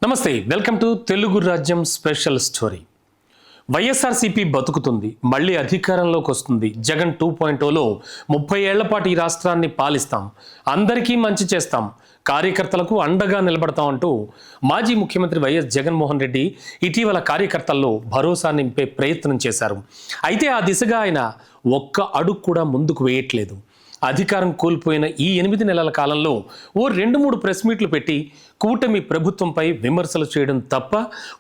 నమస్తే, welcome to Telugu రాజ్యం special story. YSRCP బతుకుతుంది, మళ్ళీ అధికారంలోకి వస్తుంది. జగన్ 2.0లో 30 ఏళ్ల పాటు ఈ రాష్ట్రాన్ని పాలిస్తాం, అందరికీ మంచి చేస్తాం, కార్యకర్తలకు అండగా నిలబడతాం అంటూ మాజీ ముఖ్యమంత్రి వైఎస్ జగన్మోహన్ రెడ్డి ఇటీవల కార్యకర్తల్లో భరోసా నింపే ప్రయత్నం చేశారు. అయితే ఆ దిశగా ఆయన ఒక్క అడుగు కూడా ముందుకు వేయట్లేదు. అధికారం కోల్పోయిన ఈ 8 నెలల కాలంలో ఓ 2-3 ప్రెస్ మీట్లు పెట్టి కూటమి ప్రభుత్వంపై విమర్శలు చేయడం తప్ప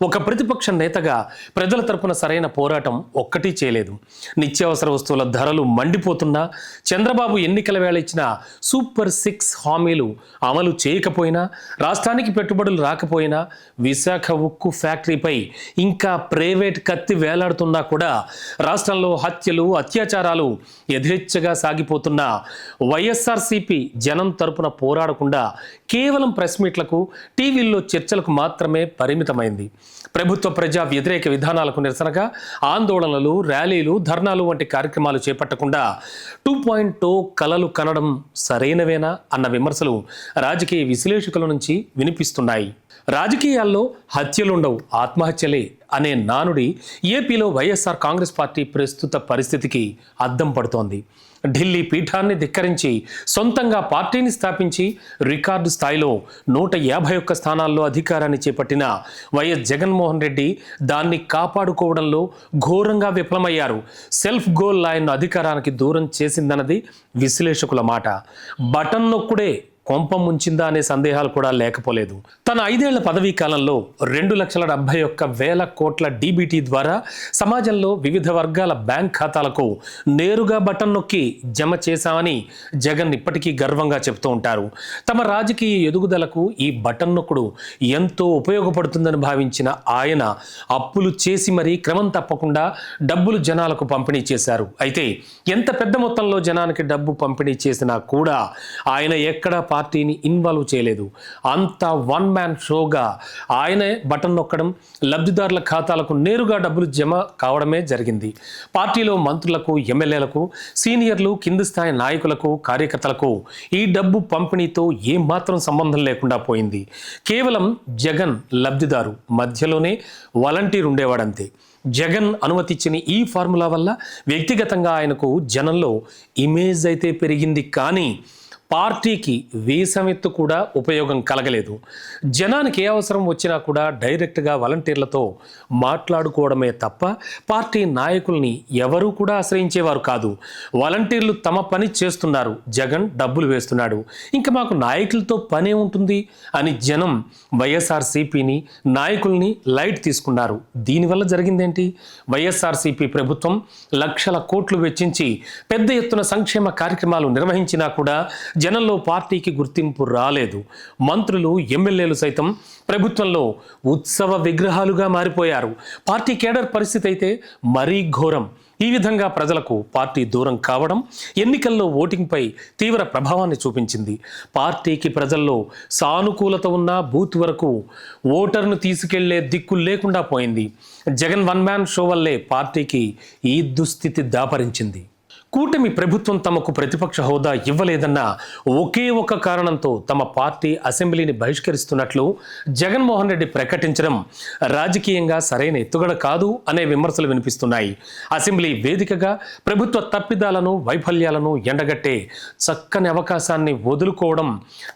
ఒక ప్రతిపక్ష నేతగా ప్రజల తరపున సరైన పోరాటం ఒక్కటి చేయలేదు. నిత్యావసర వస్తువుల ధరలు మండిపోతున్నా, చంద్రబాబు ఎన్నికల వేళ ఇచ్చిన సూపర్ 6 హామీలు అమలు చేయకపోయినా, రాష్ట్రానికి పెట్టుబడులు రాకపోయినా, విశాఖ ఉక్కు ఫ్యాక్టరీపై ఇంకా ప్రైవేట్ కత్తి వేలాడుతున్నా కూడా రాష్ట్రంలో హత్యలు, అత్యాచారాలు యథేచ్ఛగా సాగిపోతున్న వైఎస్ఆర్సీపీ జనం తరపున పోరాడకుండా కేవలం ప్రెస్ మీట్లకు, టీవీల్లో చర్చలకు మాత్రమే పరిమితమైంది. ప్రభుత్వ ప్రజా వ్యతిరేక విధానాలకు నిరసనగా ఆందోళనలు, ర్యాలీలు, ధర్నాలు వంటి కార్యక్రమాలు చేపట్టకుండా 2.0 కలలు కనడం సరైనవేనా అన్న విమర్శలు రాజకీయ విశ్లేషకుల నుంచి వినిపిస్తున్నాయి. రాజకీయాల్లో హత్యలుండవు, ఆత్మహత్యలే అనే నానుడి ఏపీలో వైఎస్ఆర్ కాంగ్రెస్ పార్టీ ప్రస్తుత పరిస్థితికి అద్దం పడుతోంది. ఢిల్లీ పీఠాన్ని ధిక్కరించి సొంతంగా పార్టీని స్థాపించి రికార్డు స్థాయిలో 151 స్థానాల్లో అధికారాన్ని చేపట్టిన వైఎస్ జగన్మోహన్ రెడ్డి దాన్ని కాపాడుకోవడంలో ఘోరంగా విఫలమయ్యారు. సెల్ఫ్ గోల్ లైన్ అధికారానికి దూరం చేసిందన్నది విశ్లేషకుల మాట. బటన్ నొక్కుడే కొంప ముంచిందా అనే సందేహాలు కూడా లేకపోలేదు. తన 5 ఏళ్ల పదవీ కాలంలో 2,71,000 కోట్ల డీబీటీ ద్వారా సమాజంలో వివిధ వర్గాల బ్యాంక్ ఖాతాలకు నేరుగా బటన్ నొక్కి జమ చేశామని జగన్ ఇప్పటికీ గర్వంగా చెబుతూ ఉంటారు. తమ రాజకీయ ఎదుగుదలకు ఈ బటన్ నొక్కుడు ఎంతో ఉపయోగపడుతుందని భావించిన ఆయన అప్పులు చేసి మరీ క్రమం తప్పకుండా డబ్బులు జనాలకు పంపిణీ చేశారు. అయితే ఎంత పెద్ద మొత్తంలో జనానికి డబ్బు పంపిణీ చేసినా కూడా ఆయన ఎక్కడా పార్టీని ఇన్వాల్వ్ చేయలేదు. అంతా వన్ మ్యాన్ షోగా ఆయనే బటన్ నొక్కడం, లబ్ధిదారుల ఖాతాలకు నేరుగా డబ్బులు జమ కావడమే జరిగింది. పార్టీలో మంత్రులకు, ఎమ్మెల్యేలకు, సీనియర్లు, కింది స్థాయి నాయకులకు, కార్యకర్తలకు ఈ డబ్బు పంపిణీతో ఏమాత్రం సంబంధం లేకుండా పోయింది. కేవలం జగన్ లబ్ధిదారు, మధ్యలోనే వాలంటీర్ ఉండేవాడంతే. జగన్ అనుమతిచ్చిన ఈ ఫార్ములా వల్ల వ్యక్తిగతంగా ఆయనకు జనంలో ఇమేజ్ అయితే పెరిగింది, కానీ పార్టీకి వీసమెత్తు కూడా ఉపయోగం కలగలేదు. జనానికి ఏ అవసరం వచ్చినా కూడా డైరెక్ట్గా వాలంటీర్లతో మాట్లాడుకోవడమే తప్ప పార్టీ నాయకుల్ని ఎవరూ కూడా ఆశ్రయించేవారు కాదు. వాలంటీర్లు తమ పని చేస్తున్నారు, జగన్ డబ్బులు వేస్తున్నాడు, ఇంకా మాకు నాయకులతో పనే ఉంటుంది అని జనం వైఎస్ఆర్సీపీని, నాయకుల్ని లైట్ తీసుకున్నారు. దీనివల్ల జరిగిందేంటి? వైఎస్ఆర్సీపీ ప్రభుత్వం లక్షల కోట్లు వెచ్చించి పెద్ద ఎత్తున సంక్షేమ కార్యక్రమాలు నిర్వహించినా కూడా జనంలో పార్టీకి గుర్తింపు రాలేదు. మంత్రులు, ఎమ్మెల్యేలు సైతం ప్రభుత్వంలో ఉత్సవ విగ్రహాలుగా మారిపోయారు. పార్టీ కేడర్ పరిస్థితి అయితే మరీ ఘోరం. ఈ విధంగా ప్రజలకు పార్టీ దూరం కావడం ఎన్నికల్లో ఓటింగ్పై తీవ్ర ప్రభావాన్ని చూపించింది. పార్టీకి ప్రజల్లో సానుకూలత ఉన్న బూత్ వరకు ఓటర్ను తీసుకెళ్లే దిక్కు లేకుండా పోయింది. జగన్ వన్ మ్యాన్ షో వల్లే పార్టీకి ఈ దుస్థితి దాపరించింది. కూటమి ప్రభుత్వం తమకు ప్రతిపక్ష హోదా ఇవ్వలేదన్న ఒకే ఒక కారణంతో తమ పార్టీ అసెంబ్లీని బహిష్కరిస్తున్నట్లు జగన్మోహన్ రెడ్డి ప్రకటించడం రాజకీయంగా సరైన ఎత్తుగడ కాదు అనే విమర్శలు వినిపిస్తున్నాయి. అసెంబ్లీ వేదికగా ప్రభుత్వ తప్పిదాలను, వైఫల్యాలను ఎండగట్టే చక్కని అవకాశాన్ని వదులుకోవడం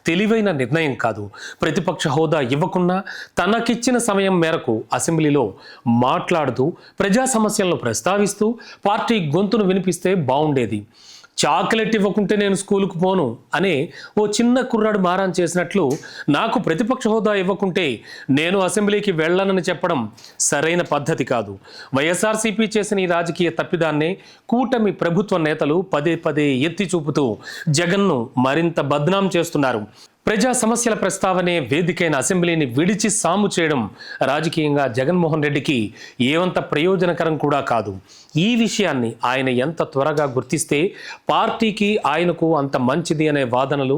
తెలివైన నిర్ణయం కాదు. ప్రతిపక్ష హోదా ఇవ్వకున్నా తనకిచ్చిన సమయం మేరకు అసెంబ్లీలో మాట్లాడుతూ ప్రజా సమస్యలను ప్రస్తావిస్తూ పార్టీ గొంతును వినిపిస్తే ఉండేది. చాక్లెట్ ఇవ్వకుంటే నేను స్కూలుకు పోను అనే ఓ చిన్న కుర్రాడు మారాన్ చేసినట్లు నాకు ప్రతిపక్ష హోదా ఇవ్వకుంటే నేను అసెంబ్లీకి వెళ్ళనని చెప్పడం సరైన పద్ధతి కాదు. వైఎస్ఆర్సీపీ చేసిన ఈ రాజకీయ తప్పిదాన్నే కూటమి ప్రభుత్వ నేతలు పదే పదే ఎత్తి చూపుతూ జగన్ను మరింత బద్నాం చేస్తున్నారు. ప్రజా సమస్యల ప్రస్తావనే వేదికైన అసెంబ్లీని విడిచి సాము చేయడం రాజకీయంగా జగన్మోహన్ రెడ్డికి ఏమంత ప్రయోజనకరం కూడా కాదు. ఈ విషయాన్ని ఆయన ఎంత త్వరగా గుర్తిస్తే పార్టీకి, ఆయనకు అంత మంచిది అనే వాదనలు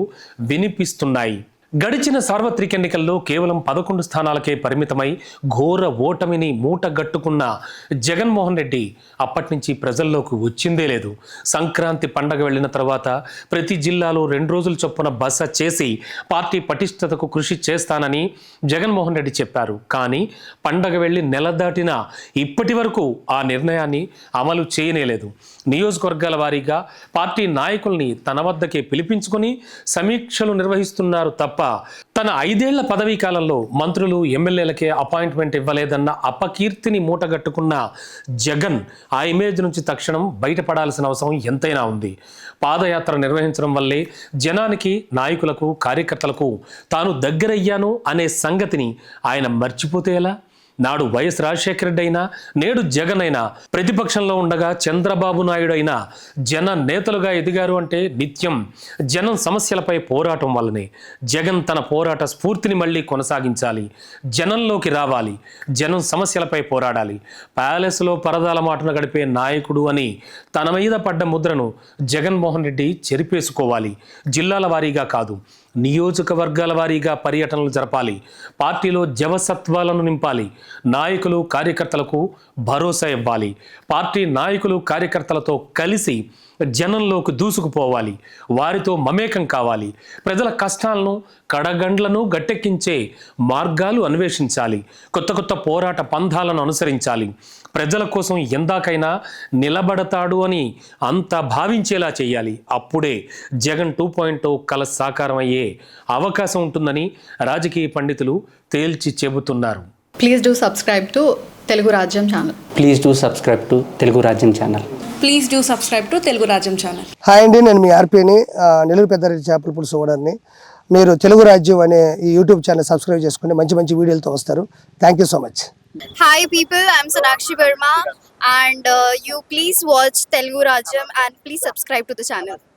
వినిపిస్తున్నాయి. గడిచిన సార్వత్రిక ఎన్నికల్లో కేవలం 11 స్థానాలకే పరిమితమై ఘోర ఓటమిని మూటగట్టుకున్న జగన్మోహన్ రెడ్డి అప్పటి నుంచి ప్రజల్లోకి వచ్చిందే లేదు. సంక్రాంతి పండగ వెళ్లిన తర్వాత ప్రతి జిల్లాలో 2 రోజుల చొప్పున బస చేసి పార్టీ పటిష్టతకు కృషి చేస్తానని జగన్మోహన్ రెడ్డి చెప్పారు. కానీ పండగ వెళ్లి నెల దాటినా ఇప్పటి వరకు ఆ నిర్ణయాన్ని అమలు చేయనేలేదు. నియోజకవర్గాల వారీగా పార్టీ నాయకుల్ని తన వద్దకే పిలిపించుకొని సమీక్షలు నిర్వహిస్తున్నారు తప్ప తన 5 ఏళ్ల పదవీ కాలంలో మంత్రులు ఎమ్మెల్యేలకే అపాయింట్మెంట్ ఇవ్వలేదన్న అపకీర్తిని మూటగట్టుకున్న జగన్ ఆ ఇమేజ్ నుంచి తక్షణం బయటపడాల్సిన అవసరం ఎంతైనా ఉంది. పాదయాత్ర నిర్వహించడం వల్లే జనానికి, నాయకులకు, కార్యకర్తలకు తాను దగ్గరయ్యాను అనే సంగతిని ఆయన మర్చిపోతే ఎలా? నాడు వైఎస్ రాజశేఖర రెడ్డి అయినా, నేడు జగన్ అయినా, ప్రతిపక్షంలో ఉండగా చంద్రబాబు నాయుడు అయినా జన నేతలుగా ఎదిగారు అంటే నిత్యం జనం సమస్యలపై పోరాటం వల్లనే. జగన్ తన పోరాట స్ఫూర్తిని మళ్ళీ కొనసాగించాలి, జనంలోకి రావాలి, జనం సమస్యలపై పోరాడాలి. ప్యాలెస్లో పరదాల మాటను గడిపే నాయకుడు అని తన మీద పడ్డ ముద్రను జగన్మోహన్ రెడ్డి చెరిపేసుకోవాలి. జిల్లాల వారీగా కాదు, నియోజకవర్గాల వారీగా పర్యటనలు జరపాలి. పార్టీలో జవసత్వాలను నింపాలి. నాయకులు, కార్యకర్తలకు భరోసా ఇవ్వాలి. పార్టీ నాయకులు, కార్యకర్తలతో కలిసి జనంలోకి దూసుకుపోవాలి. వారితో మమేకం కావాలి. ప్రజల కష్టాలను, కడగండ్లను గట్టెక్కించే మార్గాలు అన్వేషించాలి. కొత్త కొత్త పోరాట పంథాలను అనుసరించాలి. ప్రజల కోసం ఎందాకైనా నిలబడతాడు అని అంత భావించేలా చేయాలి. అప్పుడే జగన్ 2.0 కల సాకారం అయ్యే అవకాశం ఉంటుందని రాజకీయ పండితులు తేల్చి చెబుతున్నారు. Please do subscribe to Telugu Rajyam channel. Please do subscribe to Telugu Rajyam channel. Please do subscribe to Telugu Rajyam channel. Hi అండి, నేను మీ ఆర్పీని, నెల్లూరు పెద్దారెడ్డి చేపల పులుసు ఓనర్ని. మీరు తెలుగు రాజ్యం అనే ఈ యూట్యూబ్ ఛానల్ సబ్స్క్రైబ్ చేసుకుని మంచి మంచి వీడియోలతో వస్తారు. Thank you so much. Hi people, I'm Sonakshi Verma and you please watch Telugu Rajyam and please subscribe to the channel.